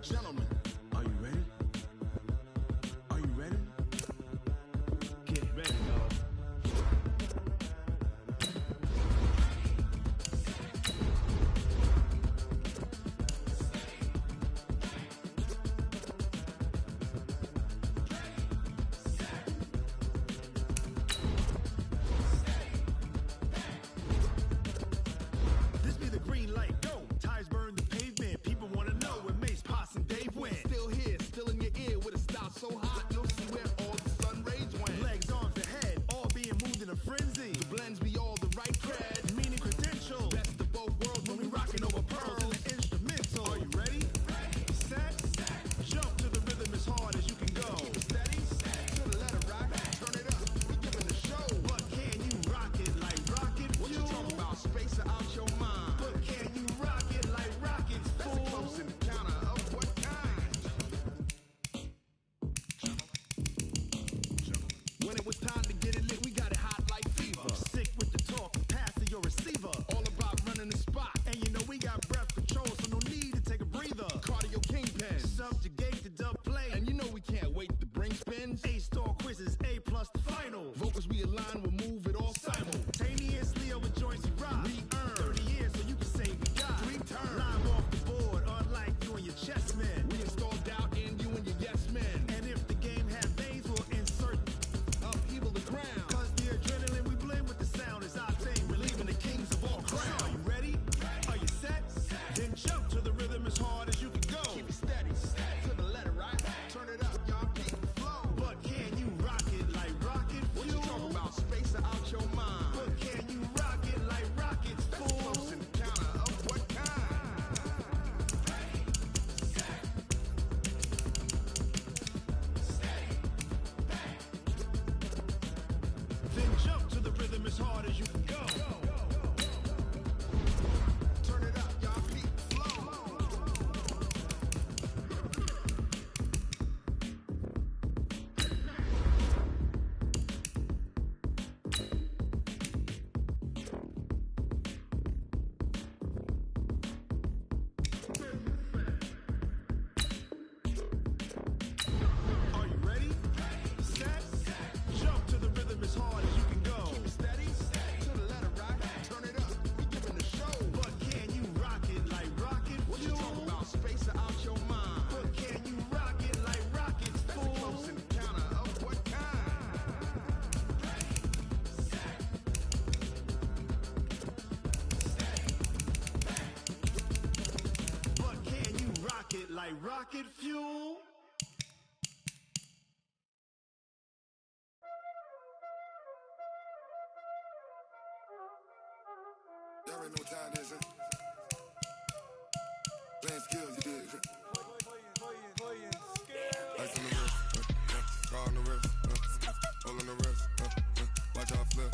gentlemen, are you ready? Are you ready? Get ready, y'all. This be the green light, go. Tires burn the pavement. People wanna know where Mace, Potts, and Dave went. Still here, still in your ear with a style so hot, you'll see where all the sun rays went. Legs, arms, and head, all being moved in a frenzy. The blends be all the right cred, meaning credentials. Best of both worlds when we rockin' over pearls in the instrumental. Are you ready? Set, jump to the rhythm as hard as you can go. Steady, to the letter rock, turn it up, we giving the show. But can you rock it like rocket fuel? What you talking about? Space or out your mind? But can you rock it like rockets, fool? That's a close encounter of what kind? When it was time to get it lit, we got it hot like fever. Sick with the talk, pass to your receiver. All about running the spot, and you know we got breath control, so no need to take a breather. Cardio kingpin, subjugate the dub play, and you know we can't wait to bring spins. A-star quizzes, A+ the final. Vocals we align, we'll move it all simultaneously over joints we rock. We earn 30 years, so you can say we got 3 turns. Live off the board, unlike you and your chess men. We install doubt in you and your yes men. And if the game had veins, we'll insert upheaval the ground. Cause the adrenaline we blend with the sound is our thing, relieving the kings of all crowns. Are you ready? Are you set? Then jump to the rhythm as hard as you can go. Keep it steady, to the letter right. Turn it up, y'all, keep the flow. But can you rock it like rocket fuel? What you talking about? Space or out your mind? But can you rock it like rockets, fool? That's a close encounter of what kind? Then jump to the rhythm as hard as you can go. Turn it up, y'all, keep the flow. Are you ready? Set, jump to the rhythm as hard as you can go. Keep it steady, to the letter rock. Turn it up, we giving the show. But can you rock it like rocket fuel? What you talking about? Space or out your mind? But can you rock it like rockets, fool? That's a close encounter of what kind? But can you rock it like rocket fuel? Y'all already know what time it is, huh? Playing skills, you dig? Ice on the wrist, car on the wrist, hole in the wrist, watch how I flip,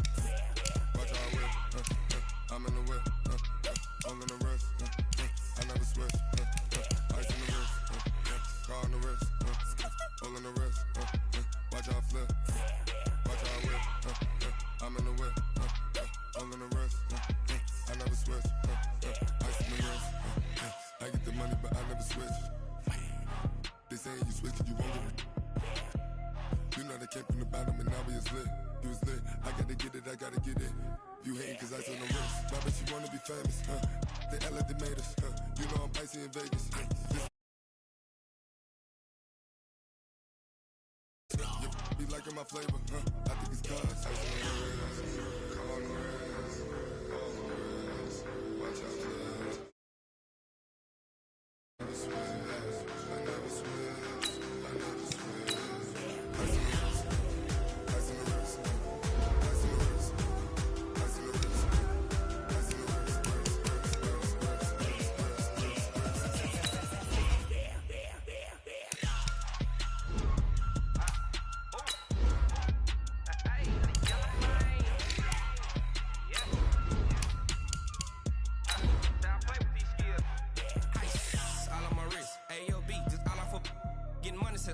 watch how I whip, I'm in the whip, hole in the wrist, I never switch, ice on the wrist, car on the wrist, hole in the wrist, watch how I flip, watch how I whip, I'm in the whip, hole in the wrist, I never switch, ice on the wrist, I get the money but I never switch. They say you switch it, you won't get it. You know they came from the bottom and now we is lit. You was lit, I gotta get it, I gotta get it. You hating cause ice on the wrist. My bitch, you wanna be famous, They act like they made us, You know I'm icy in Vegas, Be liking my flavor, I think it's cause ice on the wrist, come on the wrist, all the wrist, watch out for this. Never switch, I never switch, I never switch. Ice on the wrist, ice on the wrist, ice on the wrist, ice on the wrist, ice on the wrist,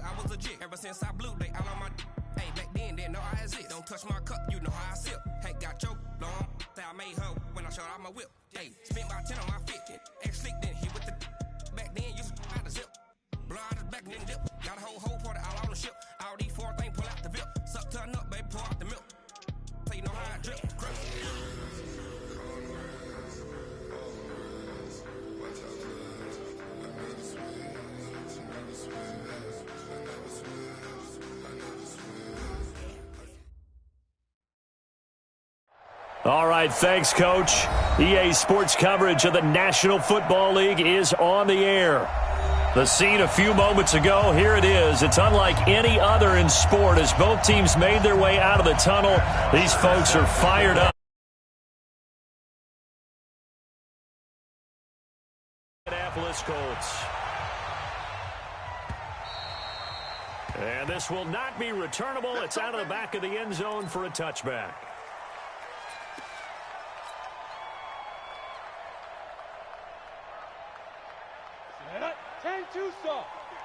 I was legit ever since I blew they all on my hey back then didn't know I exist. Don't touch my cup, you know how I sip. Hey, got choked long, say I made her when I showed out my whip. Hey, spent about 10 on my 50. Ex slick then hit with the back then used to out the zip. Blood is back and then dip. Got a whole party all on the ship. All these four things pull out the VIP. Suck, turn up, baby, pour out the milk. So you know how I drip. All right, thanks, Coach. EA Sports coverage of the National Football League is on the air. The scene a few moments ago, here it is. It's unlike any other in sport as both teams made their way out of the tunnel. These folks are fired up. Indianapolis Colts. And this will not be returnable. It's out of the back of the end zone for a touchback.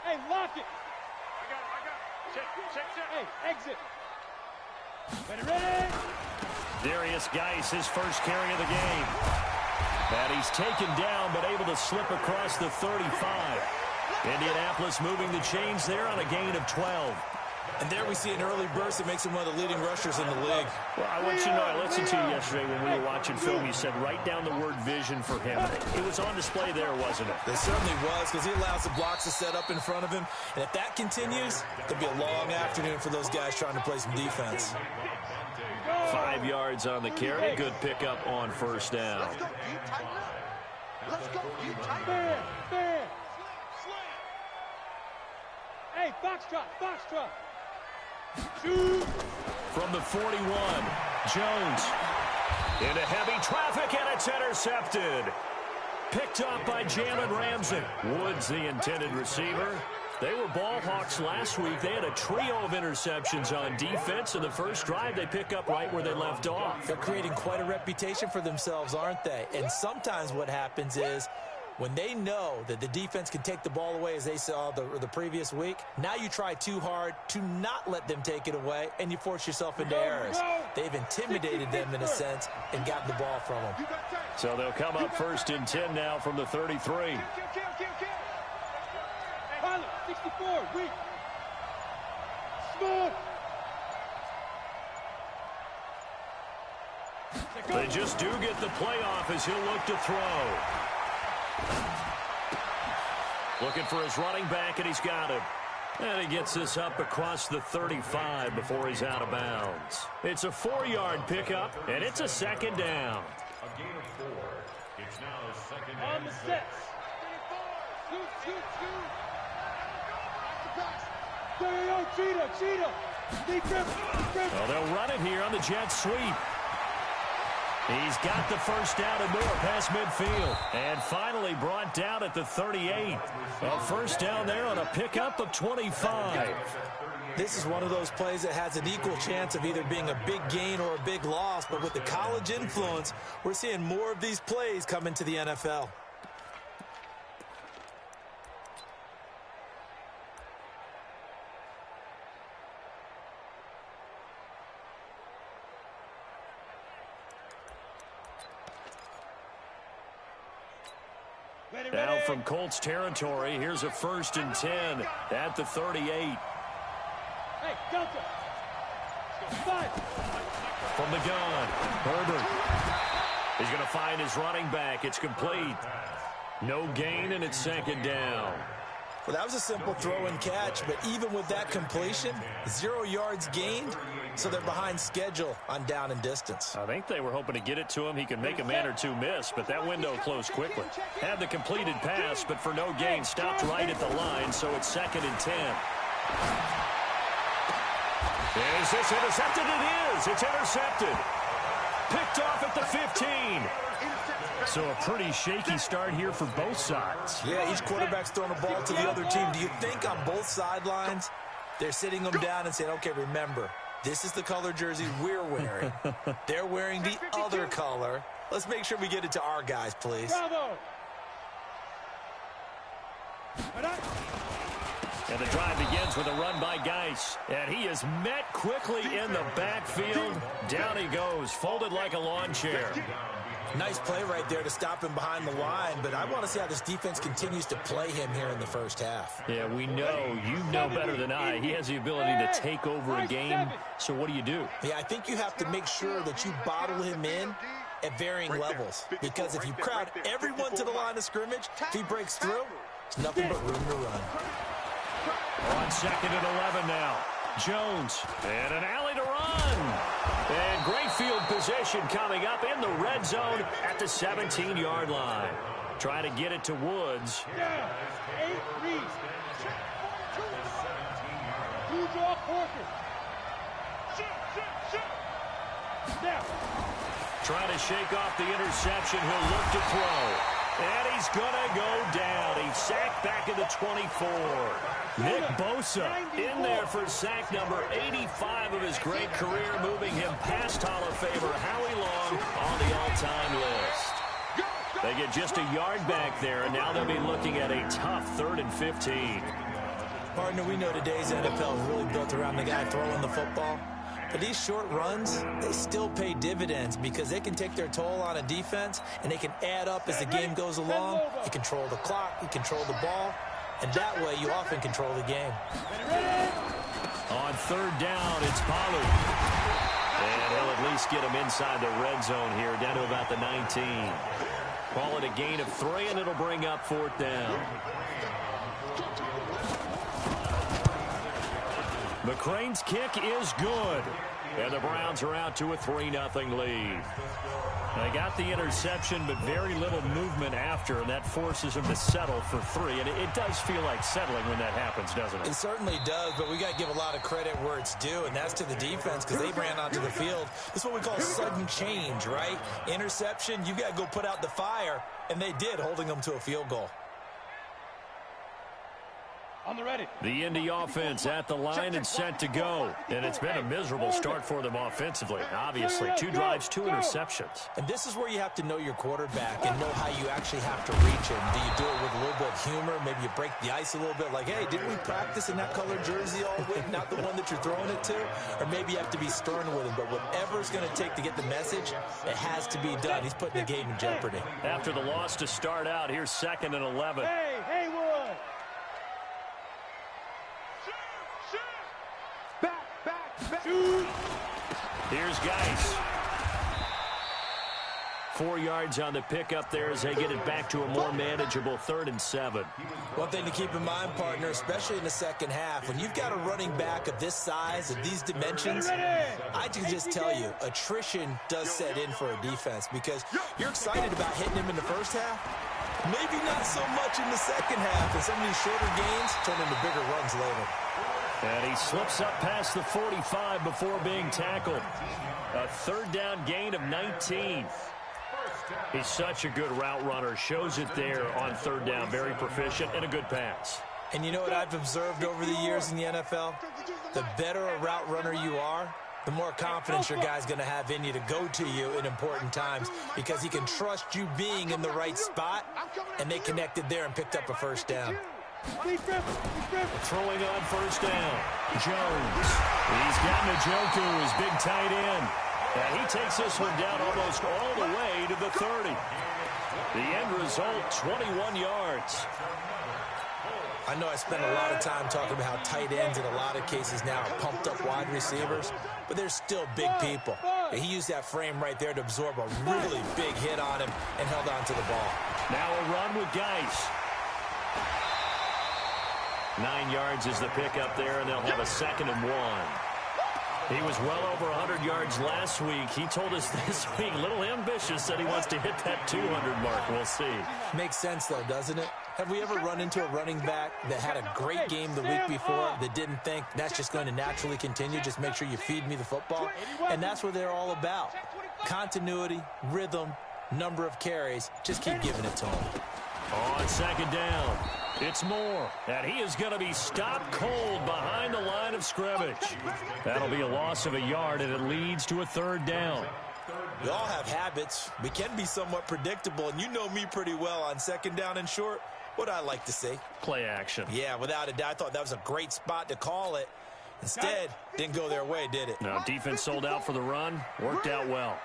Hey, lock it. I got it. Check. Hey, exit. Ready. Darius Geis, his first carry of the game. And he's taken down, but able to slip across the 35. Indianapolis moving the chains there on a gain of 12. And there we see an early burst that makes him one of the leading rushers in the league. Well, I want you to know, I listened to you yesterday when we were watching film. You said write down the word vision for him. It was on display there, wasn't it? It certainly was, because he allows the blocks to set up in front of him. And if that continues, it'll be a long afternoon for those guys trying to play some defense. 5 yards on the carry. Good pickup on first down. Let's go. Fair. Hey, foxtrot. Shoot. From the 41, Jones into heavy traffic, and it's intercepted. Picked up by Jalen Ramsey. Woods, the intended receiver. They were ball hawks last week. They had a trio of interceptions on defense. In the first drive, they pick up right where they left off. They're creating quite a reputation for themselves, aren't they? And sometimes what happens is when they know that the defense can take the ball away, as they saw the previous week, now you try too hard to not let them take it away, and you force yourself into errors. They've intimidated them in a sense and gotten the ball from them. So they'll come up first and 10 now from the 33. Pilot, 64, weak. Smooth. They just do get the playoff as he'll look to throw. Looking for his running back, and he's got him. And he gets this up across the 35 before he's out of bounds. It's a 4-yard pickup, and it's a second down. A gain of 4. It's now second down. On the sets. Shoot. Cheetah. Deep grip. Well, they'll run it here on the jet sweep. He's got the first down and more past midfield. And finally brought down at the 38. A first down there on a pickup of 25. This is one of those plays that has an equal chance of either being a big gain or a big loss. But with the college influence, we're seeing more of these plays come into the NFL. Now from Colts territory, here's a first and 10 at the 38. Hey, Delta. Five. From the gun, Herbert. He's going to find his running back. It's complete. No gain, and it's second down. Well, that was a simple throw and catch, but even with that completion, 0 yards gained, so they're behind schedule on down and distance. I think they were hoping to get it to him. He can make a man or two miss, but that window closed quickly. Had the completed pass, but for no gain, stopped right at the line, so it's second and 10. Is this intercepted? It is. It's intercepted. Picked off at the 15. So a pretty shaky start here for both sides. Yeah, each quarterback's throwing a ball to the other team. Do you think on both sidelines they're sitting them down and saying, okay, remember, this is the color jersey we're wearing. They're wearing the other color. Let's make sure we get it to our guys, please. Bravo. And the drive begins with a run by Geis. And he is met quickly in the backfield. Down he goes, folded like a lawn chair. Nice play right there to stop him behind the line, but I want to see how this defense continues to play him here in the first half. Yeah, we know. You know better than I. He has the ability to take over a game. So what do you do? Yeah, I think you have to make sure that you bottle him in at varying levels. Because if you crowd everyone to the line of scrimmage, if he breaks through, it's nothing but room to run. On 2nd and 11 now. Jones, and an alley to run. And great field position coming up in the red zone at the 17-yard line. Trying to get it to Woods. Yeah. 8 reads. Two draw quarter. Now. Trying to shake off the interception. He'll look to throw. And he's going to go down. He's sacked back at the 24. Nick Bosa in there for sack number 85 of his great career, moving him past Hall of Famer Howie Long on the all-time list. They get just a yard back there, and now they'll be looking at a tough 3rd and 15. Partner, we know today's NFL is really built around the guy throwing the football. But these short runs, they still pay dividends because they can take their toll on a defense, and they can add up as the game goes along. You control the clock, you control the ball, and that way you often control the game. On 3rd down, it's Pollard. And he'll at least get him inside the red zone here, down to about the 19. Call it a gain of 3, and it'll bring up 4th down. McCrane's kick is good. And the Browns are out to a 3-0 lead. They got the interception, but very little movement after, and that forces them to settle for 3. And it does feel like settling when that happens, doesn't it? It certainly does, but we got to give a lot of credit where it's due, and that's to the defense because they ran onto the field. This is what we call sudden change, right? Interception, you got to go put out the fire, and they did, holding them to a field goal. On the ready. The Indy offense at the line and set to go. And it's been a miserable start for them offensively. Obviously, 2 drives, 2 interceptions. And this is where you have to know your quarterback and know how you actually have to reach him. Do you do it with a little bit of humor? Maybe you break the ice a little bit like, hey, didn't we practice in that colored jersey all week, not the one that you're throwing it to? Or maybe you have to be stern with him. But whatever it's going to take to get the message, it has to be done. He's putting the game in jeopardy. After the loss to start out, here's 2nd and 11. Hey, Wood. Back. Here's Geis. 4 yards on the pickup there as they get it back to a more manageable 3rd and 7. One thing to keep in mind, partner, especially in the second half, when you've got a running back of this size, of these dimensions, I can just tell you, attrition does set in for a defense because you're excited about hitting him in the first half. Maybe not so much in the second half, and some of these shorter gains turn into bigger runs later. And he slips up past the 45 before being tackled. A 3rd down gain of 19. He's such a good route runner. Shows it there on 3rd down. Very proficient and a good pass. And you know what I've observed over the years in the NFL? The better a route runner you are, the more confidence your guy's going to have in you to go to you in important times because he can trust you being in the right spot, and they connected there and picked up a 1st down. Throwing on 1st down. Jones. He's got Njoku, his big tight end. And he takes this one down almost all the way to the 30. The end result, 21 yards. I know I spent a lot of time talking about how tight ends in a lot of cases now are pumped up wide receivers, but they're still big people. And he used that frame right there to absorb a really big hit on him and held on to the ball. Now a run with Geis. 9 yards is the pickup there, and they'll have a 2nd and 1. He was well over 100 yards last week. He told us this week, a little ambitious, that he wants to hit that 200 mark. We'll see. Makes sense, though, doesn't it? Have we ever run into a running back that had a great game the week before that didn't think that's just going to naturally continue? Just make sure you feed me the football. And that's what they're all about. Continuity, rhythm, number of carries. Just keep giving it to him. On 2nd down, it's Moore, and he is going to be stopped cold behind the line of scrimmage. That'll be a loss of a yard, and it leads to a 3rd down. We all have habits. We can be somewhat predictable, and you know me pretty well on 2nd down and short. What I like to see. Play action. Yeah, without a doubt. I thought that was a great spot to call it. Instead, didn't go their way, did it? No, defense sold out for the run. Worked out well.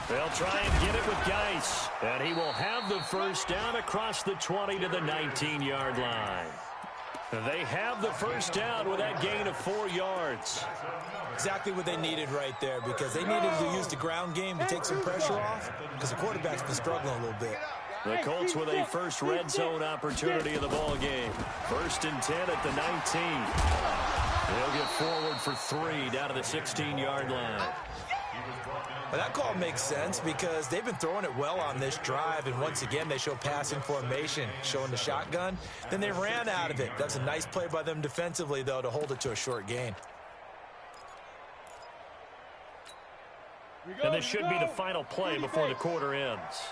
They'll try and get it with Geis. And he will have the first down across the 20 to the 19-yard line. They have the first down with that gain of 4 yards. Exactly what they needed right there, because they needed to use the ground game to take some pressure off, because the quarterback's been struggling a little bit. The Colts with a first red zone opportunity of the ball game. 1st and 10 at the 19. They'll get forward for 3 down to the 16-yard line. Well, that call makes sense because they've been throwing it well on this drive, and once again they show passing formation, showing the shotgun. Then they ran out of it. That's a nice play by them defensively, though, to hold it to a short gain. And this should be the final play before the quarter ends.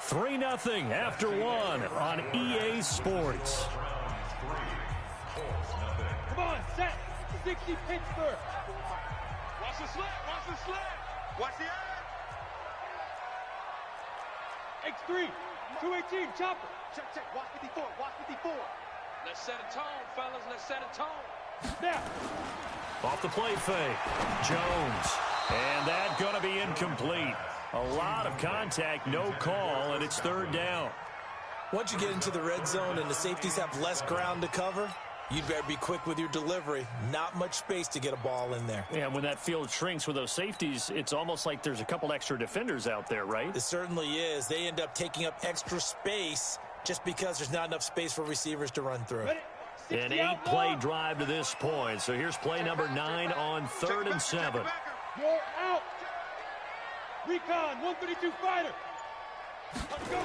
3-0 after 1 on EA Sports. Come on, set. 60 Pittsburgh. Watch the slant. Watch the slant. Watch the edge. X3. 218. Chopper. Check, check. Watch 54. Watch 54. Let's set a tone, fellas. Let's set a tone. Snap. Off the play fake. Jones. And that's going to be incomplete. A lot of contact, no call, and it's 3rd down. Once you get into the red zone and the safeties have less ground to cover, you'd better be quick with your delivery. Not much space to get a ball in there. Yeah, when that field shrinks with those safeties, it's almost like there's a couple extra defenders out there, right? It certainly is. They end up taking up extra space just because there's not enough space for receivers to run through. An 8-play drive to this point. So here's play number 9 on 3rd and 7. You're out. Recon, 132 fighter. Let's go.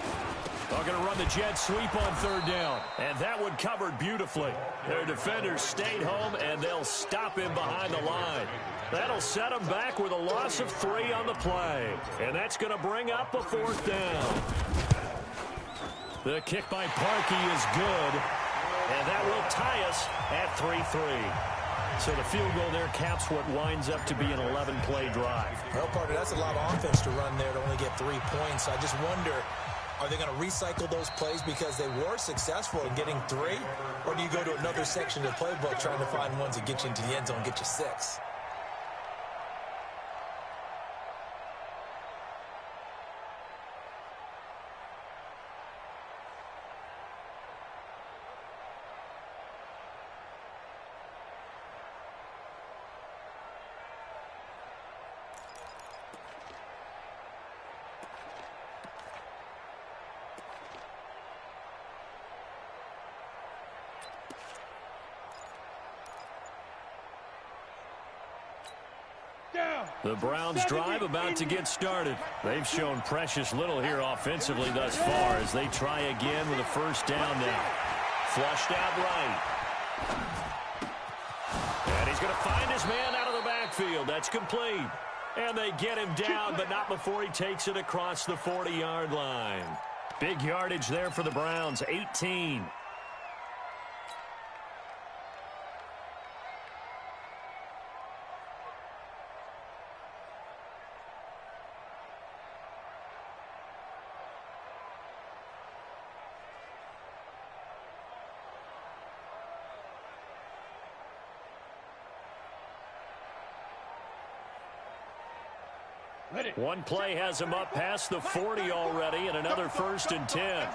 They're going to run the jet sweep on 3rd down. And that one covered beautifully. Their defenders stayed home, and they'll stop him behind the line. That'll set them back with a loss of 3 on the play. And that's going to bring up a 4th down. The kick by Parkey is good. And that will tie us at 3-3. So the field goal there caps what winds up to be an 11-play drive. Well, partner, that's a lot of offense to run there to only get 3 points. I just wonder, are they going to recycle those plays because they were successful in getting 3? Or do you go to another section of the playbook trying to find ones that get you into the end zone and get you 6? The Browns drive about to get started. They've shown precious little here offensively thus far as they try again with a 1st down now. Flushed out right. And he's going to find his man out of the backfield. That's complete. And they get him down, but not before he takes it across the 40-yard line. Big yardage there for the Browns, 18. One play has him up past the 40 already, and another 1st and 10.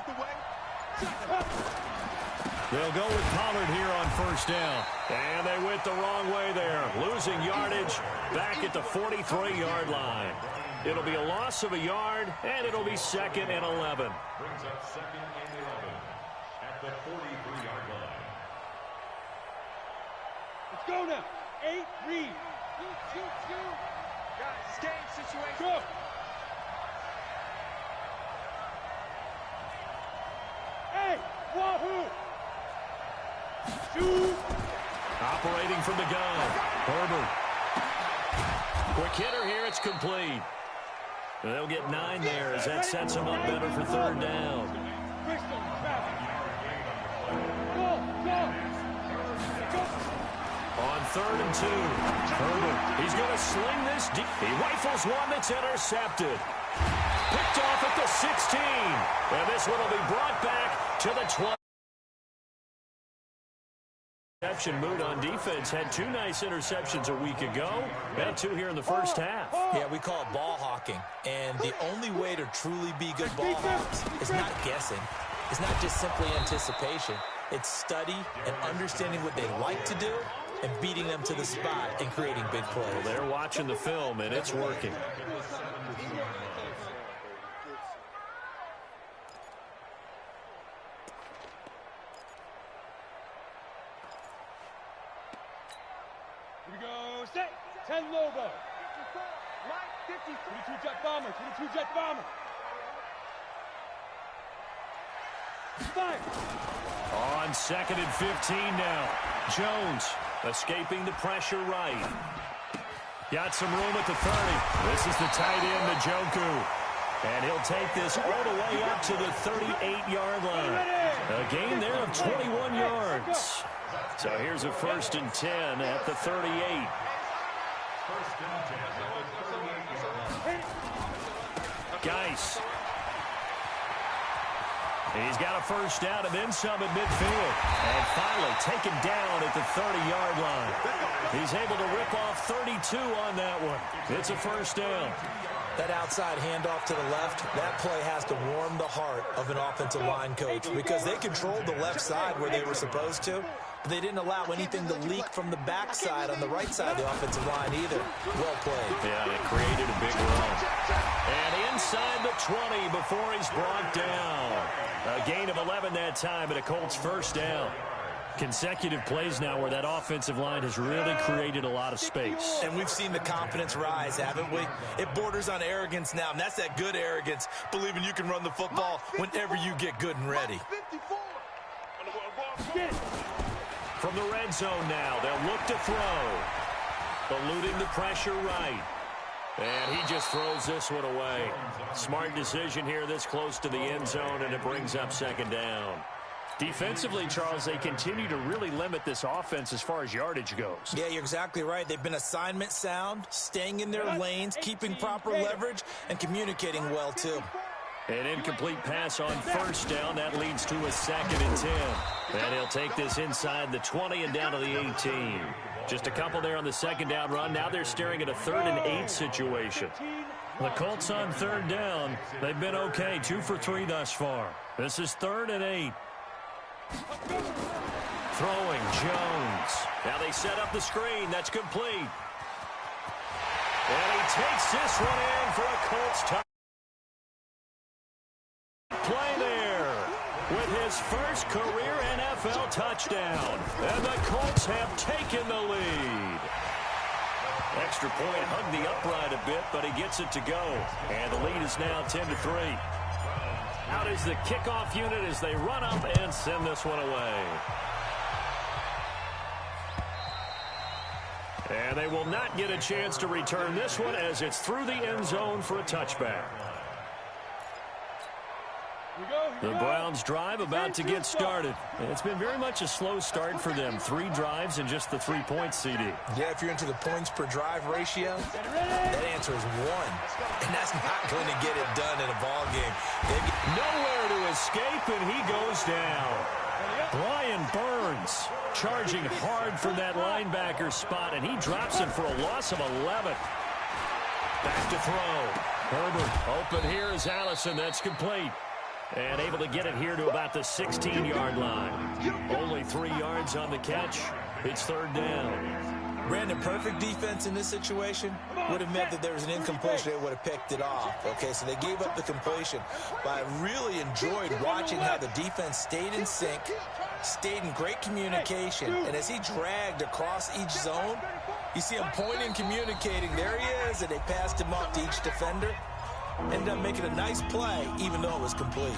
They'll go with Pollard here on 1st down. And they went the wrong way there, losing yardage back at the 43-yard line. It'll be a loss of a yard, and it'll be 2nd and 11. Brings up 2nd and 11 at the 43-yard line. Let's go now. 8, read. Guys, game situation. Go. Hey, wahoo! Shoot! Operating from the gun, Herbert. Quick hitter here, it's complete. They'll get 9 there as that sets them up better for 3rd down. Bristol, traffic. Go, go. On 3rd and 2. Herbert, he's going to sling this deep. He rifles one that's intercepted. Picked off at the 16. And this one will be brought back to the 20. Interception mood on defense. Had 2 nice interceptions a week ago. Had 2 here in the first half. Yeah, we call it ball hawking. And the only way to truly be good ball hawks is not guessing. It's not just simply anticipation. It's study and understanding what they like to do and beating them to the spot and creating big plays. Well, they're watching the film, and it's working. Here we go, set, 10 Lobo. Right, 50. 22 Jet Bomber, 22 Jet Bomber. Fire. On 2nd and 15 now. Jones escaping the pressure right. Got some room at the 30. This is the tight end, Njoku. And he'll take this all the way up to the 38-yard line. A gain there of 21 yards. So here's a 1st and 10 at the 38. Geis. He's got a 1st down and then some at midfield. And finally taken down at the 30-yard line. He's able to rip off 32 on that one. It's a 1st down. That outside handoff to the left, that play has to warm the heart of an offensive line coach because they controlled the left side where they were supposed to, but they didn't allow anything to leak from the backside on the right side of the offensive line either. Well played. Yeah, it created a big run. And inside the 20 before he's brought down. A gain of 11 that time and a Colts 1st down. Consecutive plays now where that offensive line has really created a lot of space. And we've seen the confidence rise, haven't we? It borders on arrogance now, and that's that good arrogance, believing you can run the football whenever you get good and ready. From the red zone now, they'll look to throw. Eluding the pressure right. And he just throws this one away. Smart decision here this close to the end zone, and it brings up 2nd down. Defensively, Charles, they continue to really limit this offense as far as yardage goes. Yeah, you're exactly right. They've been assignment sound, staying in their lanes, keeping proper leverage, and communicating well, too. An incomplete pass on 1st down. That leads to a 2nd and 10. And he'll take this inside the 20 and down to the 18. Just a couple there on the 2nd down run. Now they're staring at a 3rd and 8 situation. The Colts on 3rd down. They've been okay, 2 for 3 thus far. This is 3rd and 8. Throwing Jones. Now they set up the screen. That's complete. And he takes this one in for a Colts touchdown. Play there with his first career NFL touchdown. And the Colts have taken the lead. Extra point hugged the upright a bit, but he gets it to go. And the lead is now 10-3. Out is the kickoff unit as they run up and send this one away. And they will not get a chance to return this one as it's through the end zone for a touchback. The Browns drive about to get started. And it's been very much a slow start for them. 3 drives and just the 3 points, CD. Yeah, if you're into the points per drive ratio, that answer is 1. And that's not going to get it done in a ball game. Nowhere to escape, and he goes down. Brian Burns charging hard from that linebacker spot, and he drops him for a loss of 11. Back to throw. Herbert open here is Allison. That's complete. And able to get it here to about the 16-yard line. Only 3 yards on the catch. It's 3rd down. Brandon, perfect defense in this situation would have meant that there was an incompletion that would have picked it off. Okay, so they gave up the completion. But I really enjoyed watching how the defense stayed in sync, stayed in great communication, and as he dragged across each zone, you see him pointing, communicating. There he is, and they passed him off to each defender. Ended up making a nice play, even though it was complete.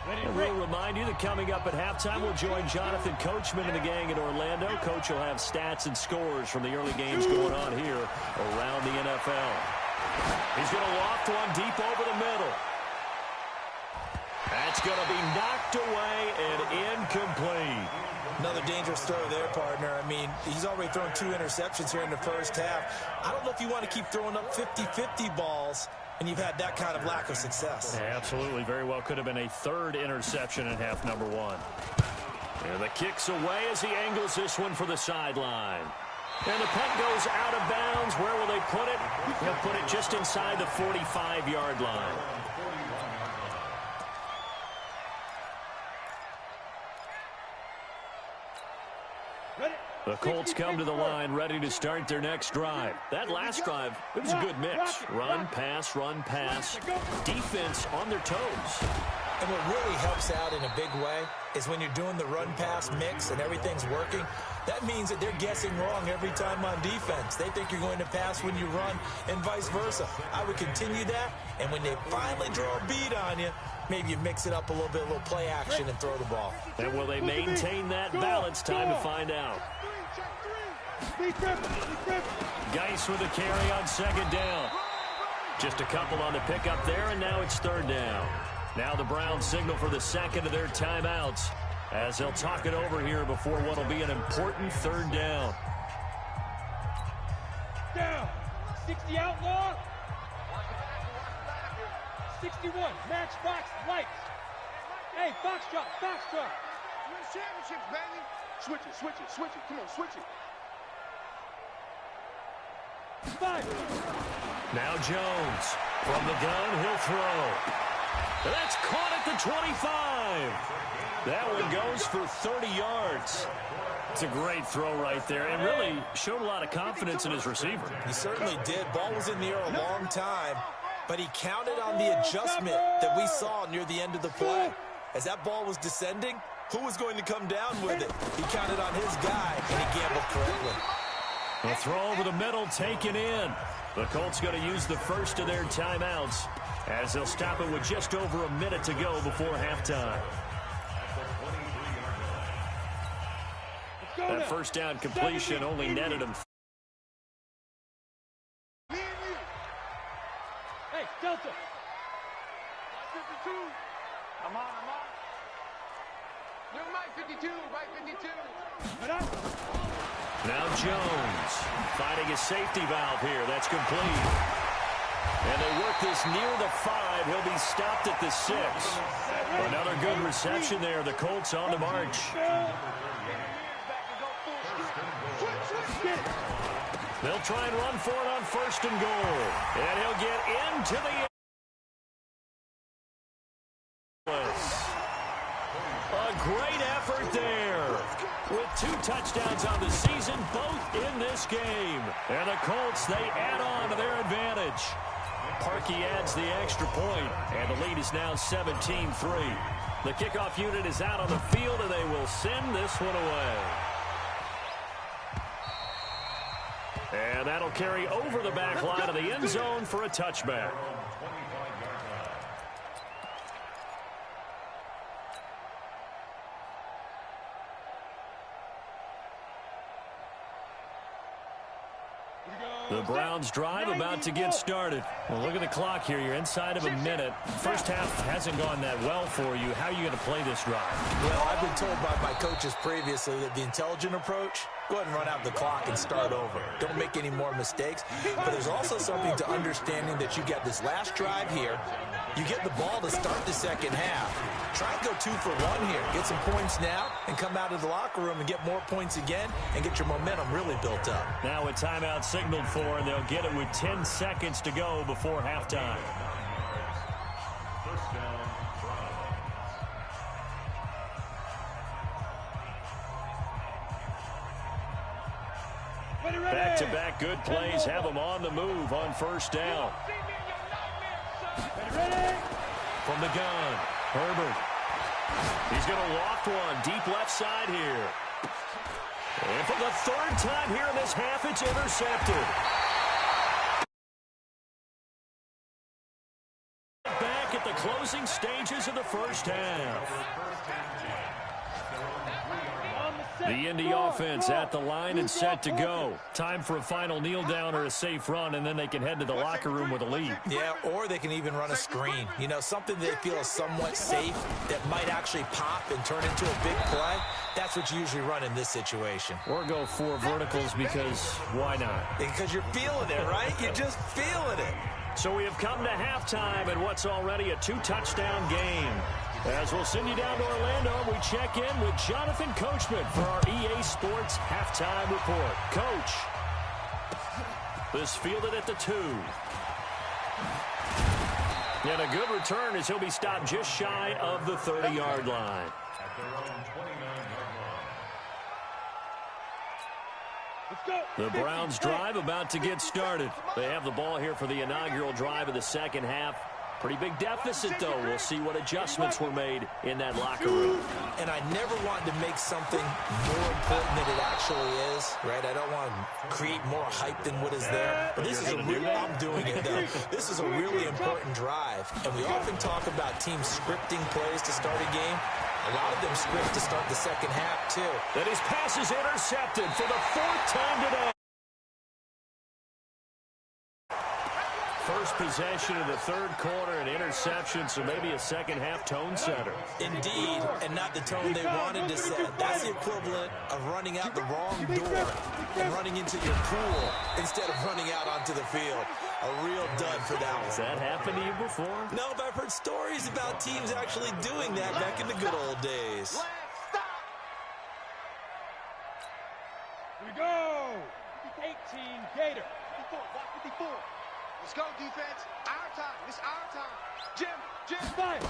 And we'll remind you that coming up at halftime, we'll join Jonathan Coachman and the gang in Orlando. Coach will have stats and scores from the early games going on here around the NFL. He's going to loft one deep over the middle. That's going to be knocked away and incomplete. Another dangerous throw there, partner. I mean, he's already thrown 2 interceptions here in the first half. I don't know if you want to keep throwing up 50-50 balls and you've had that kind of lack of success. Yeah, absolutely. Very well could have been a 3rd interception in half number 1. And the kick's away as he angles this one for the sideline. And the punt goes out of bounds. Where will they put it? They'll put it just inside the 45-yard line. The Colts come to the line ready to start their next drive. That last drive, it was a good mix. Run, pass, defense on their toes. And what really helps out in a big way is when you're doing the run-pass mix and everything's working, that means that they're guessing wrong every time on defense. They think you're going to pass when you run and vice versa. I would continue that, and when they finally draw a beat on you, maybe you mix it up a little bit, a little play action and throw the ball. And will they maintain that balance? Time to find out. Geis with a carry on 2nd down. Just a couple on the pickup there, and now it's 3rd down. Now the Browns signal for the 2nd of their timeouts as they'll talk it over here before what will be an important 3rd down. Down. 60 outlaw. 61. Matchbox lights. Hey, Foxtrot. Win championships, baby. Switch it. Come on, switch it. 5. Now Jones from the gun, he'll throw. That's caught at the 25. That one goes for 30 yards. It's a great throw right there and really showed a lot of confidence in his receiver. He certainly did. Ball was in the air a long time, but he counted on the adjustment that we saw near the end of the play. As that ball was descending, who was going to come down with it? He counted on his guy, and he gambled correctly. A throw over the middle taken in. The Colts going to use the first of their timeouts as they'll stop it with just over a minute to go before halftime. That first down completion only netted him. Hey, Delta. 52. I'm on. You're right 52, right 52. Now Jones finding a safety valve here. That's complete. And they work this near the 5. He'll be stopped at the 6. Another good reception there. The Colts on the march. They'll try and run for it on 1st and goal. And he'll get into the... A great effort there. With 2 touchdowns on the season, both in this game. And the Colts, they add on to their advantage. Parkey adds the extra point, and the lead is now 17-3. The kickoff unit is out on the field, and they will send this one away. And that'll carry over the back line of the end zone for a touchback. The Browns drive about to get started. Well, look at the clock here. You're inside of a minute. First half hasn't gone that well for you. How are you going to play this drive? Well, I've been told by my coaches previously that the intelligent approach, go ahead and run out the clock and start over. Don't make any more mistakes. But there's also something to understanding that you get this last drive here. You get the ball to start the second half. Try and go 2 for 1 here. Get some points now and come out of the locker room and get more points again and get your momentum really built up. Now a timeout signaled for, and they'll get it with 10 seconds to go before halftime. First down, Browns. Back-to-back good plays have them on the move on 1st down. From the gun, Herbert. He's going to loft one deep left side here. And for the 3rd time here in this half, it's intercepted. Back at the closing stages of the first half. On the The Indy offense at the line and set to go. Time for a final kneel down or a safe run, and then they can head to the locker room with a lead. Yeah, or they can even run a screen. You know, something they feel is somewhat safe that might actually pop and turn into a big play. That's what you usually run in this situation. Or go 4 verticals because why not? Because you're feeling it, right? You're just feeling it. So we have come to halftime in what's already a 2-touchdown game. As we'll send you down to Orlando, we check in with Jonathan Coachman for our EA Sports Halftime Report. Coach, this fielded at the 2. And a good return as he'll be stopped just shy of the 30-yard line. At their own 29-yard line. Let's go. The Browns drive about to get started. They have the ball here for the inaugural drive of the second half. Pretty big deficit, though. We'll see what adjustments were made in that locker room. And I never want to make something more important than it actually is, right? I don't want to create more hype than what is there. But this is I'm doing it, though. This is a really important drive. And we often talk about teams scripting plays to start a game. A lot of them script to start the second half, too. And his pass is intercepted for the 4th time today. First possession of the 3rd quarter, an interception, so maybe a second-half tone setter. Indeed, and not the tone they wanted to set. That's the equivalent of running out the wrong door and running into your pool instead of running out onto the field. A real dud for that one. Has that happened to you before? No, but I've heard stories about teams actually doing that back in the good old days. Here we go. 18 Gator. 54. Let's go, defense. Our time. It's our time. Jim. Fire.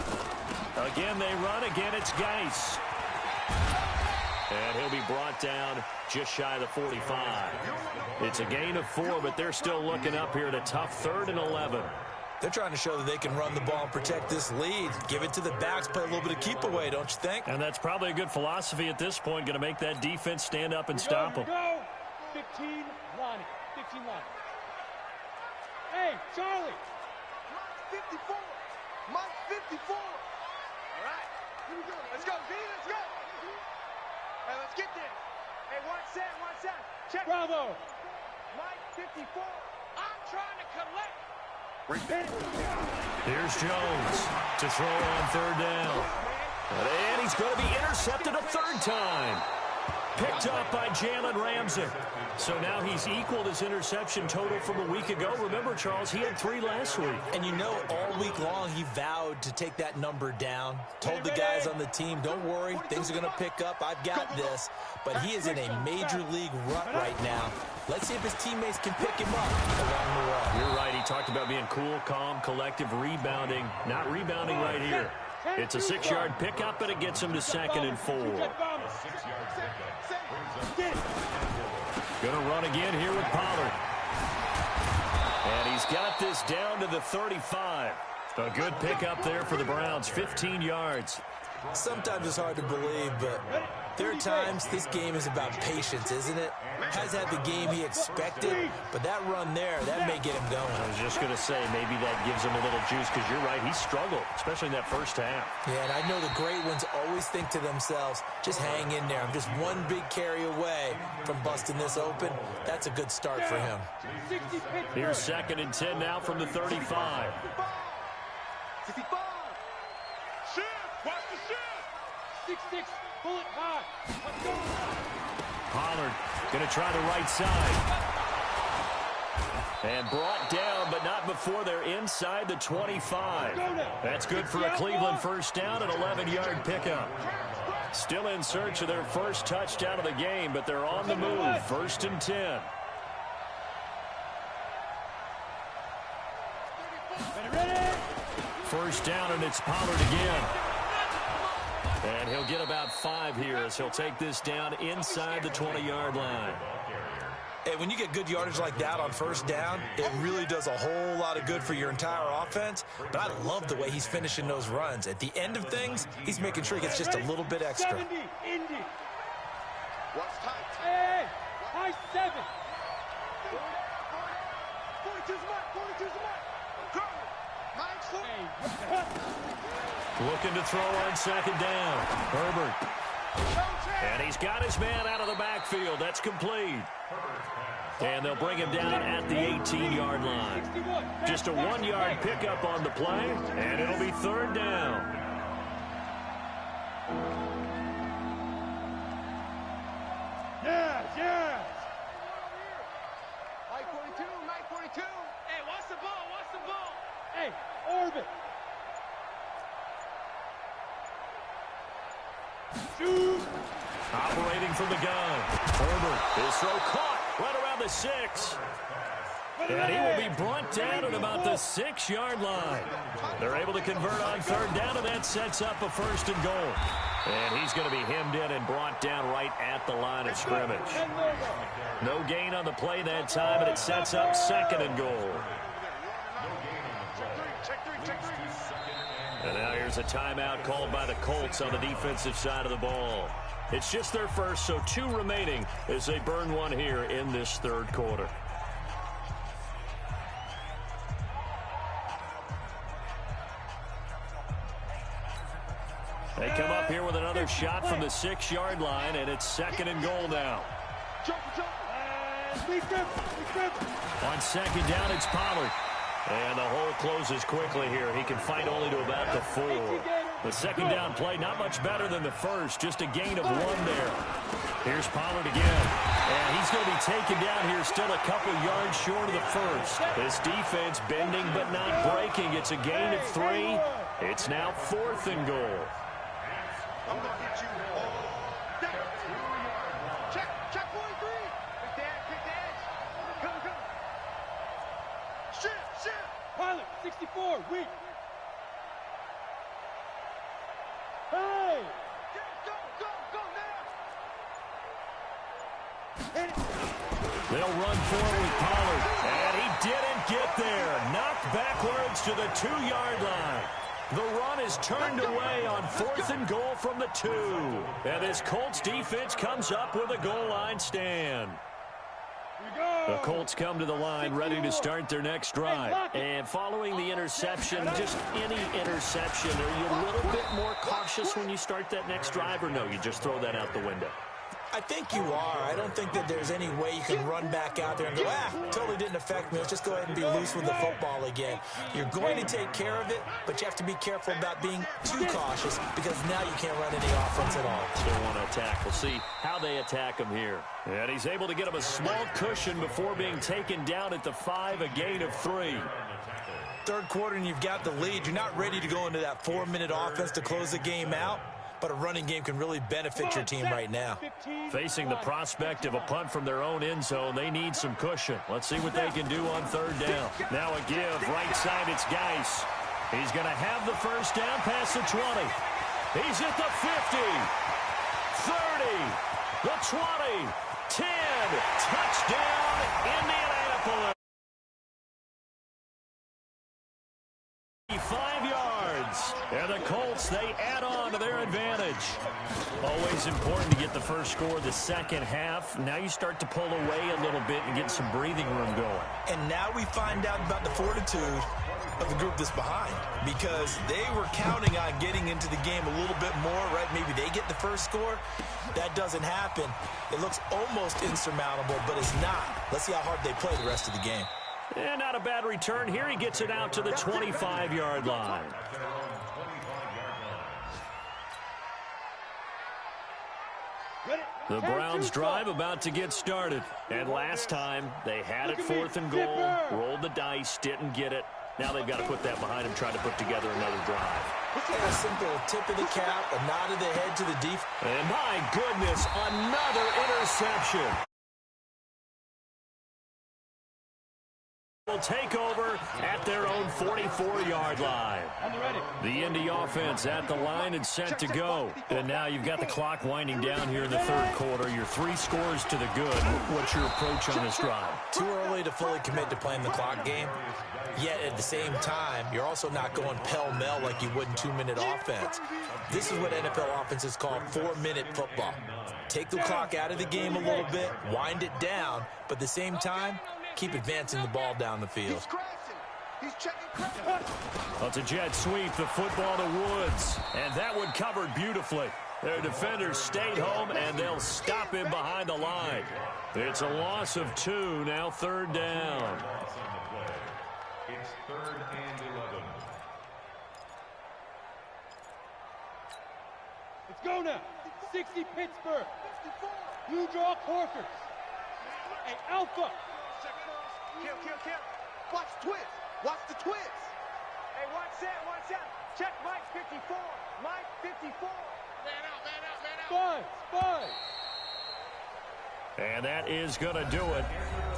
Again, they run. Again, it's Geis. And he'll be brought down just shy of the 45. It's a gain of 4, but they're still looking up here at a tough 3rd and 11. They're trying to show that they can run the ball and protect this lead. Give it to the backs, play a little bit of keep away, don't you think? And that's probably a good philosophy at this point, going to make that defense stand up and stop them. Go. 15 Lonnie. 15 Lonnie. Hey, Charlie. Mike 54. Mike 54. All right. Here we go. Let's go, B. Let's go. Hey, let's get this. Hey, 1 set. Check. Bravo. Mike 54. I'm trying to collect. Here's Jones to throw on 3rd down. And he's going to be intercepted a 3rd time. Picked up by Jalen Ramsey. So now he's equaled his interception total from a week ago. Remember, Charles, he had 3 last week. And you know, all week long, he vowed to take that number down. Told the guys on the team, don't worry, things are going to pick up. I've got this. But he is in a major league rut right now. Let's see if his teammates can pick him up along the way. You're right. He talked about being cool, calm, collective, rebounding. Not rebounding right here. It's a 6-yard pickup, but it gets him to 2nd and 4. Going to run again here with Pollard. And he's got this down to the 35. A good pickup there for the Browns, 15 yards. Sometimes it's hard to believe, but there are times this game is about patience, isn't it? Has had the game he expected, but that run there, that may get him going. I was just going to say, maybe that gives him a little juice, because you're right, he struggled, especially in that first half. Yeah, and I know the great ones always think to themselves, just hang in there. I'm just one big carry away from busting this open. That's a good start for him. Here's 2nd and 10 now from the 35. 55. Shift. Watch the shift. 6-6. Pull it high. Let's go. Pollard going to try the right side. And brought down, but not before they're inside the 25. That's good for a Cleveland first down, an 11-yard pickup. Still in search of their first touchdown of the game, but they're on the move. 1st and 10. First down, and it's Pollard again. And he'll get about 5 here as he'll take this down inside the 20-yard line. Hey, when you get good yardage like that on first down, it really does a whole lot of good for your entire offense. But I love the way he's finishing those runs. At the end of things, he's making sure he gets just a little bit extra. 70, Indy. What's tight? Hey, high 7. 42's mark. 42's mark. Mike's foot. Hey. Looking to throw on 2nd down. Herbert. And he's got his man out of the backfield. That's complete. And they'll bring him down at the 18-yard line. Just a 1-yard pickup on the play, and it'll be third down. Yes. Mike 42, Mike 42. Hey, watch the ball. Hey, orbit. Shoot. Operating from the gun. Herbert, his throw caught right around the 6. And he will be brought down at about the 6-yard line. They're able to convert on third down, and that sets up a first and goal. And he's going to be hemmed in and brought down right at the line of scrimmage. No gain on the play that time, and it sets up second and goal. And now here's a timeout called by the Colts on the defensive side of the ball. It's just their first, so 2 remaining as they burn one here in this third quarter. They come up here with another shot from the 6-yard line, and it's second and goal now. On second down, it's Pollard. And the hole closes quickly here. He can fight only to about the 4. The second down play, not much better than the first. Just a gain of 1 there. Here's Pollard again. And he's going to be taken down here still a couple yards short of the first. This defense bending but not breaking. It's a gain of 3. It's now 4th and goal. I'm going to hit you all down. Check 43. Kick the edge. Come. Shift. Pilot, 64, weak. Hey! Go now! They'll run forward with Pollard. And he didn't get there. Knocked backwards to the 2-yard line. The run is turned away on 4th and goal from the 2. And this Colts defense comes up with a goal line stand. The Colts come to the line ready to start their next drive. And following the interception, just any interception, are you a little bit more cautious when you start that next drive, or no, you just throw that out the window? I think you are. I don't think that there's any way you can run back out there and go, totally didn't affect me. Let's just go ahead and be loose with the football again. You're going to take care of it, but you have to be careful about being too cautious because now you can't run any offense at all. Still want to attack. We'll see how they attack him here. And he's able to get him a small cushion before being taken down at the 5, a gain of 3. Third quarter and you've got the lead. You're not ready to go into that 4-minute offense to close the game out. But a running game can really benefit your team right now. Facing the prospect of a punt from their own end zone, they need some cushion. Let's see what they can do on third down. Now a give. Right side, it's Geis. He's going to have the first down past the 20. He's at the 50. 30. The 20. 10. Touchdown, Indianapolis. 5 yards. And the Colts, they add on to their advantage. Always important to get the first score the second half. Now you start to pull away a little bit and get some breathing room going. And now we find out about the fortitude of the group that's behind, because they were counting on getting into the game a little bit more, right? Maybe they get the first score. That doesn't happen. It looks almost insurmountable, but it's not. Let's see how hard they play the rest of the game. And not a bad return here. He gets it out to the 25-yard line. The Browns drive about to get started. And last time, they had it 4th and goal, rolled the dice, didn't get it. Now they've got to put that behind them, try to put together another drive. A simple tip of the cap, a nod of the head to the defense. And my goodness, another interception. Will take over at their own 44-yard line. The Indy offense at the line and set to go. And now you've got the clock winding down here in the third quarter. You're 3 scores to the good. What's your approach on this drive? Too early to fully commit to playing the clock game. Yet at the same time, you're also not going pell-mell like you would in 2-minute offense. This is what NFL offenses call 4-minute football. Take the clock out of the game a little bit, wind it down, but at the same time, keep advancing the ball down the field. Well, it's a jet sweep, the football to Woods. And that one covered beautifully. Their defenders stayed home, and they'll stop him behind the line. It's a loss of 2, now third down. It's 3rd and 11. Let's go now. 60 Pittsburgh. Blue draw Corkers. Hey, Alpha. Kill. Watch the twist. Watch the twist. Hey, watch that. Check Mike 54. Mike 54. Man out. Spy. And that is going to do it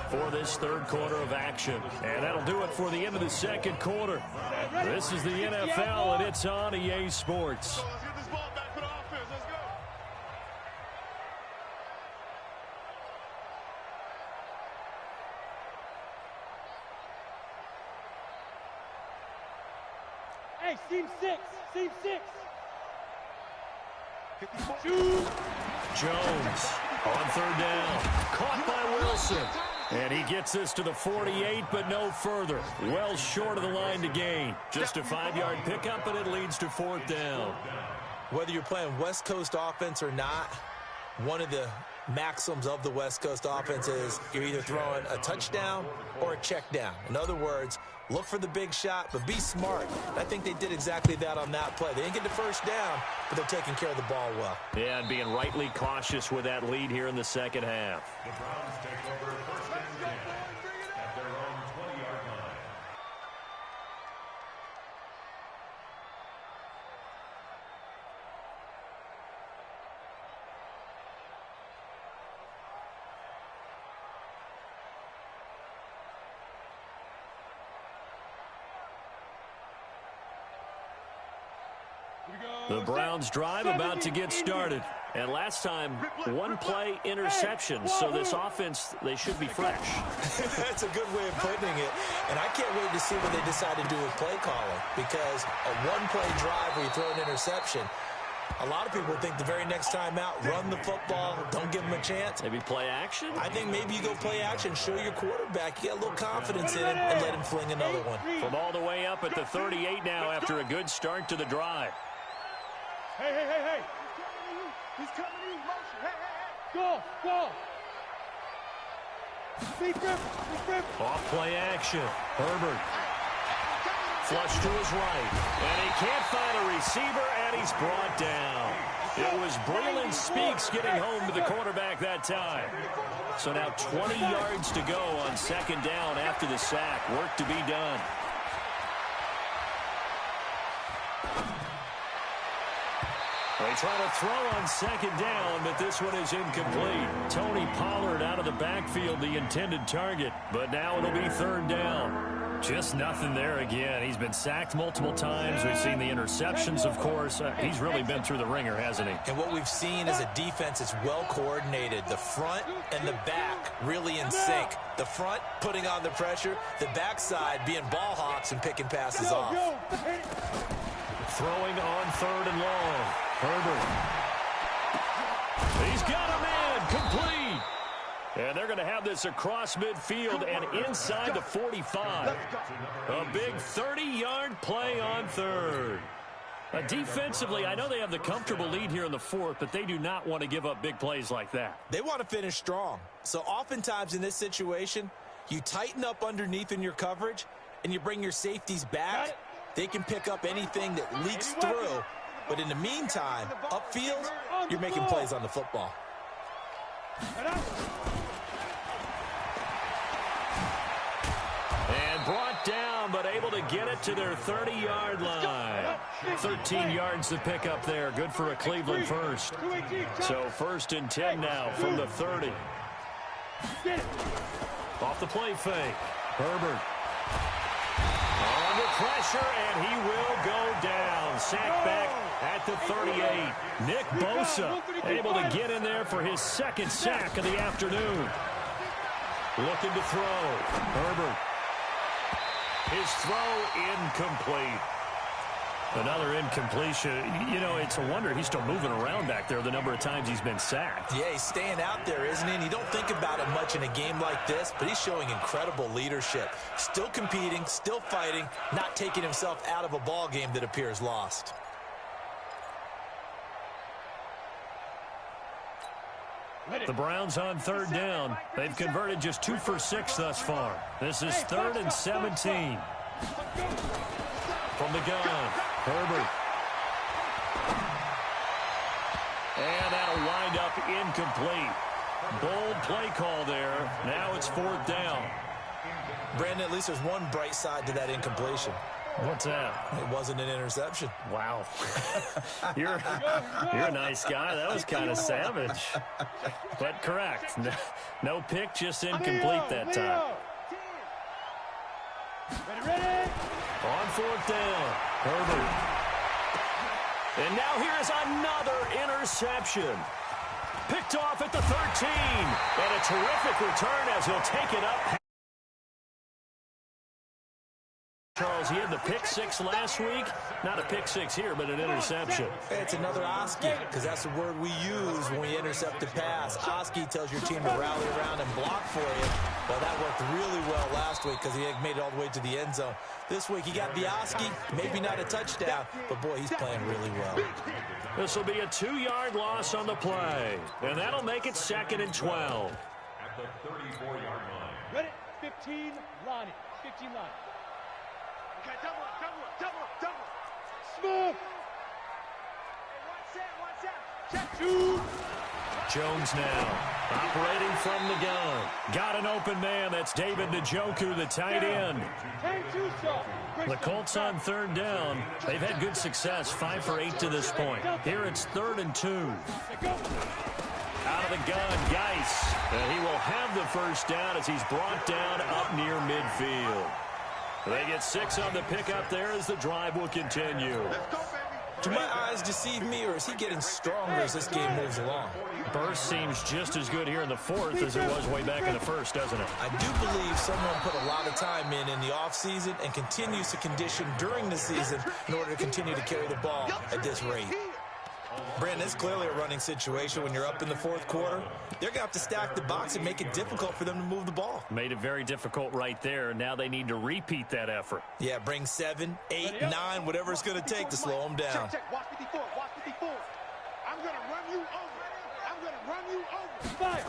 for this third quarter of action. And that'll do it for the end of the second quarter. This is the NFL, and it's on EA Sports. Let's get this ball back for the offense. Let's go. Hey, seam 6. Jones on third down. Caught by Wilson. And he gets this to the 48, but no further. Well short of the line to gain. Just a 5-yard pickup, and it leads to fourth down. Whether you're playing West Coast offense or not, one of the maxims of the West Coast offense is you're either throwing a touchdown or a check down. In other words, look for the big shot, but be smart. I think they did exactly that on that play. They didn't get the first down, but they're taking care of the ball well. Yeah, and being rightly cautious with that lead here in the second half. The Browns take over 1st and 10 at their own 20-yard line. The Browns drive about to get started. And last time, one play interception. So this offense, they should be fresh. That's a good way of putting it. And I can't wait to see what they decide to do with play calling. Because a one-play drive where you throw an interception, a lot of people think the very next time out, run the football, don't give them a chance. Maybe play action? I think maybe you go play action, show your quarterback, you get a little confidence in him, and let him fling another one. From all the way up at the 38 now after a good start to the drive. Hey. He's coming in motion. Hey. Go. Speed grip. Off play action. Herbert. Flush to his right. And he can't find a receiver, and he's brought down. It was Braylon Speaks getting home to the quarterback that time. So now 20 yards to go on second down after the sack. Work to be done. They try to throw on second down, but this one is incomplete. Tony Pollard out of the backfield, the intended target, but now it'll be third down. Just nothing there again. He's been sacked multiple times. We've seen the interceptions, of course. He's really been through the ringer, hasn't he? And what we've seen is a defense that's well coordinated. The front and the back really in sync. The front putting on the pressure, the backside being ball hawks and picking passes off. Throwing on third and long. Herbert. He's got a man. Complete. And they're going to have this across midfield and inside the 45. A big 30-yard play on third. Defensively, I know they have the comfortable lead here in the fourth, but they do not want to give up big plays like that. They want to finish strong. So oftentimes in this situation, you tighten up underneath in your coverage, and you bring your safeties back. They can pick up anything that leaks through. But in the meantime, upfield, you're making plays on the football. And brought down, but able to get it to their 30-yard line. 13 yards to pick up there. Good for a Cleveland first. So 1st and 10 now from the 30. Off the play fake. Herbert. Under pressure, and he will go down. Sack back at the 38. Nick Bosa able to get in there for his second sack of the afternoon. Looking to throw. Herbert. His throw incomplete. Another incompletion. You know, it's a wonder he's still moving around back there the number of times he's been sacked. Yeah, he's staying out there, isn't he? And you don't think about it much in a game like this, but he's showing incredible leadership. Still competing, still fighting, not taking himself out of a ball game that appears lost. The Browns on third down. They've converted just 2 for 6 thus far. This is 3rd and 17. From the gun, Herbert. And that'll wind up incomplete. Bold play call there. Now it's 4th down. Brandon, at least there's one bright side to that incompletion. What's that? It wasn't an interception. Wow. You're a nice guy. That was kind of savage. But correct. No pick, just incomplete that time. On 4th down, Herbert. And now here's another interception. Picked off at the 13. And a terrific return as he'll take it up. Charles, he had the pick 6 last week. Not a pick 6 here, but an interception. It's another Oski, because that's the word we use when we intercept a pass. Oski tells your team to rally around and block for you. Well, that worked really well last week because he made it all the way to the end zone. This week he got the Oski, maybe not a touchdown, but boy, he's playing really well. This will be a 2-yard loss on the play, and that'll make it 2nd and 12. At the 34-yard line. Ready? 15, Lonnie. 15, Lonnie. Okay, double up. Smooth. Hey, one set. Check 2. Jones now operating from the gun. Got an open man. That's David Njoku, the tight end. 10-2 shot. The Colts on 3rd down. They've had good success, 5 for 8 to this point. Here it's 3rd and 2. Out of the gun, Geis. And he will have the first down as he's brought down up near midfield. They get 6 on the pickup there as the drive will continue. Do my eyes deceive me, or is he getting stronger as this game moves along? Burst seems just as good here in the 4th as it was way back in the 1st, doesn't it? I do believe someone put a lot of time in the offseason and continues to condition during the season in order to continue to carry the ball at this rate. Brandon, it's clearly a running situation when you're up in the 4th quarter. They're going to have to stack the box and make it difficult for them to move the ball. Made it very difficult right there. Now they need to repeat that effort. Yeah, bring 7, 8, 9, whatever it's going to take to slow them down. Check. Watch 54. I'm going to run you over. Fire.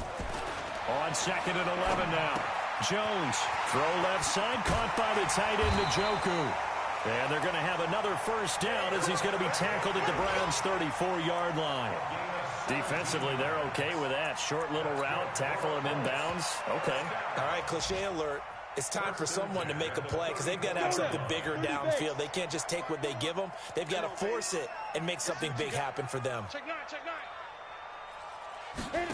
On 2nd and 11 now. Jones, throw left side, caught by the tight end Njoku. And they're going to have another first down as he's going to be tackled at the Browns' 34-yard line. Defensively, they're okay with that. Short little route, tackle him inbounds. Okay. All right, cliche alert. It's time for someone to make a play because they've got to have something bigger downfield. They can't just take what they give them. They've got to force it and make something big happen for them. Check 9.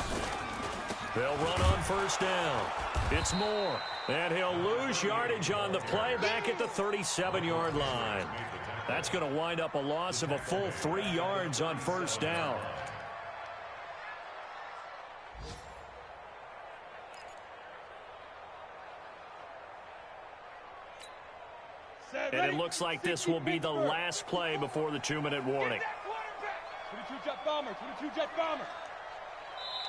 They'll run on first down. It's Moore. And he'll lose yardage on the play back at the 37-yard line. That's going to wind up a loss of a full 3 yards on first down. And it looks like this will be the last play before the 2-minute warning. 22 jet bomber.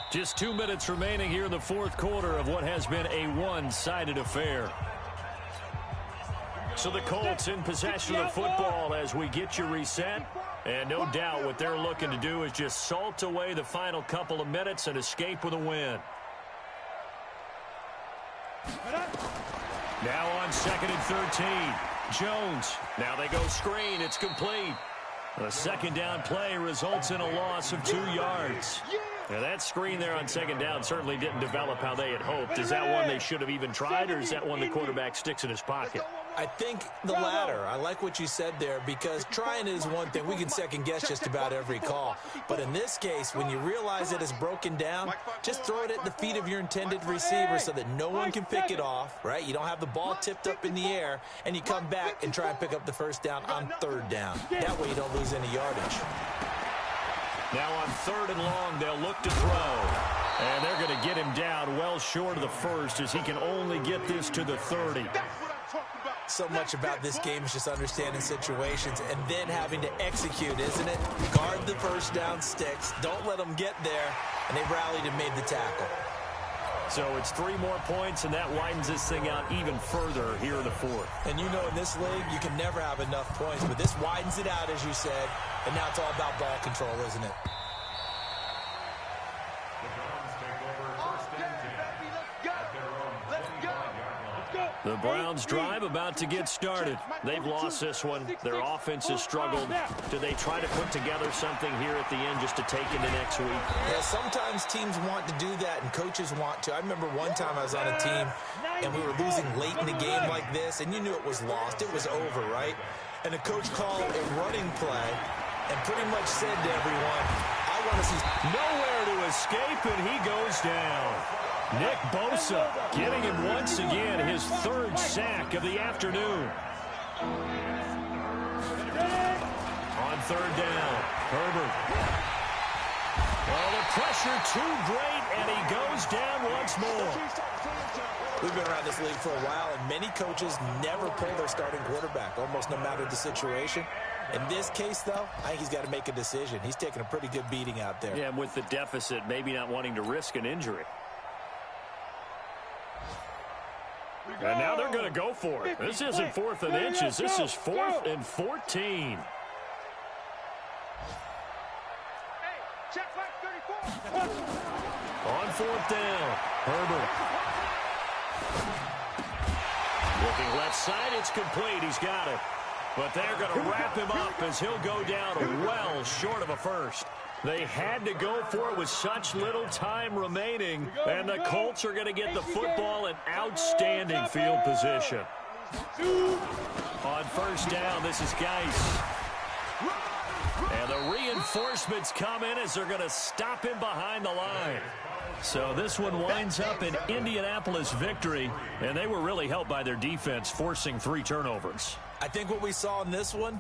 Just 2 minutes remaining here in the 4th quarter of what has been a one-sided affair. So the Colts in possession of the football as we get you reset. And no doubt what they're looking to do is just salt away the final couple of minutes and escape with a win. Now on 2nd and 13. Jones. Now they go screen. It's complete. The second down play results in a loss of 2 yards. Now that screen there on 2nd down certainly didn't develop how they had hoped. Is that one they should have even tried, or is that one the quarterback sticks in his pocket? I think the latter. I like what you said there because trying is one thing. We can second guess just about every call. But in this case, when you realize that it's broken down, just throw it at the feet of your intended receiver so that no one can pick it off, right? You don't have the ball tipped up in the air, and you come back and try and pick up the first down on 3rd down. That way you don't lose any yardage. Now on 3rd and long, they'll look to throw. And they're going to get him down well short of the first as he can only get this to the 30. So much about this game is just understanding situations and then having to execute, isn't it? Guard the first down sticks. Don't let them get there. And they rallied and made the tackle. So it's 3 more points, and that widens this thing out even further here in the 4th. And you know in this league, you can never have enough points. But this widens it out, as you said. And now it's all about ball control, isn't it? The Browns take Browns drive about to get started. They've lost this one. Their offense has struggled. Do they try to put together something here at the end just to take into next week? Yeah, sometimes teams want to do that and coaches want to. I remember one time I was on a team and we were losing late in a game like this, and you knew it was lost. It was over, right? And the coach called a running play and pretty much said to everyone, I want to see nowhere to escape, and he goes down. Nick Bosa getting him once again, his third sack of the afternoon. On third down, Herbert. Well, the pressure too great, and he goes down once more. We've been around this league for a while, and many coaches never pull their starting quarterback, almost no matter the situation. In this case, though, I think he's got to make a decision. He's taking a pretty good beating out there. Yeah, and with the deficit, maybe not wanting to risk an injury. And now they're going to go for it. This isn't 4th and inches. This is 4th and 14. Check back 34. On 4th down, Herbert. Looking left side, it's complete. He's got it. But they're going to wrap him up as he'll go down well short of a first. They had to go for it with such little time remaining, and the Colts are going to get the football in outstanding field position. On first down, this is Geis. And the reinforcements come in as they're going to stop him behind the line. So this one winds up in Indianapolis victory, and they were really helped by their defense, forcing 3 turnovers. I think what we saw in this one,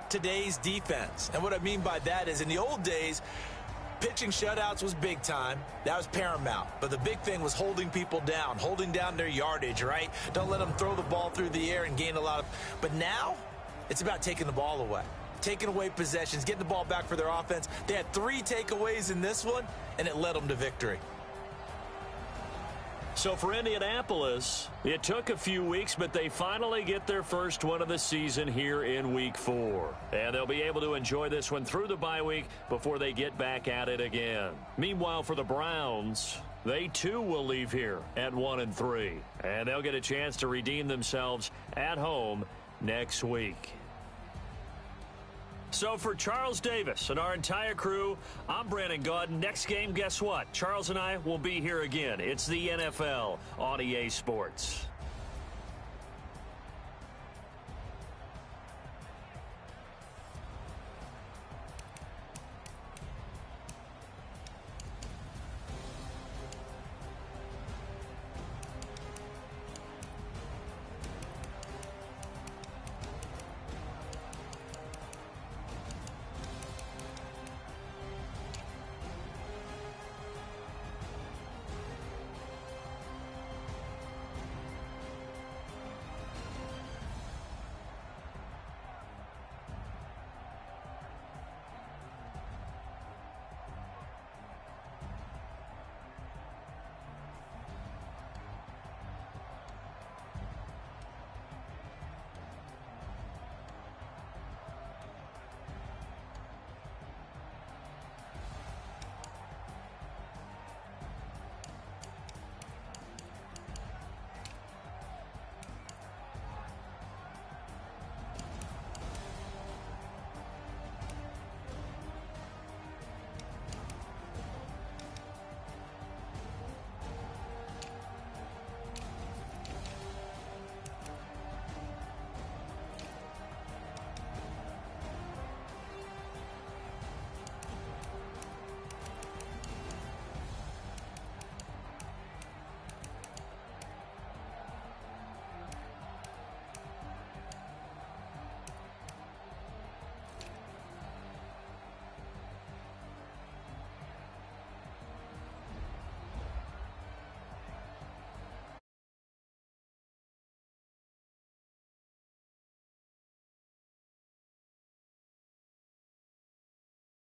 today's defense. And what I mean by that is in the old days, pitching shutouts was big time. That was paramount. But the big thing was holding people down, holding down their yardage, right? Don't let them throw the ball through the air and gain a lot of... But now, it's about taking the ball away. Taking away possessions, getting the ball back for their offense. They had 3 takeaways in this one, and it led them to victory. So for Indianapolis, it took a few weeks, but they finally get their first one of the season here in Week 4. And they'll be able to enjoy this one through the bye week before they get back at it again. Meanwhile, for the Browns, they too will leave here at 1-3. And they'll get a chance to redeem themselves at home next week. So for Charles Davis and our entire crew, I'm Brandon Gaudin. Next game, guess what? Charles and I will be here again. It's the NFL on EA Sports.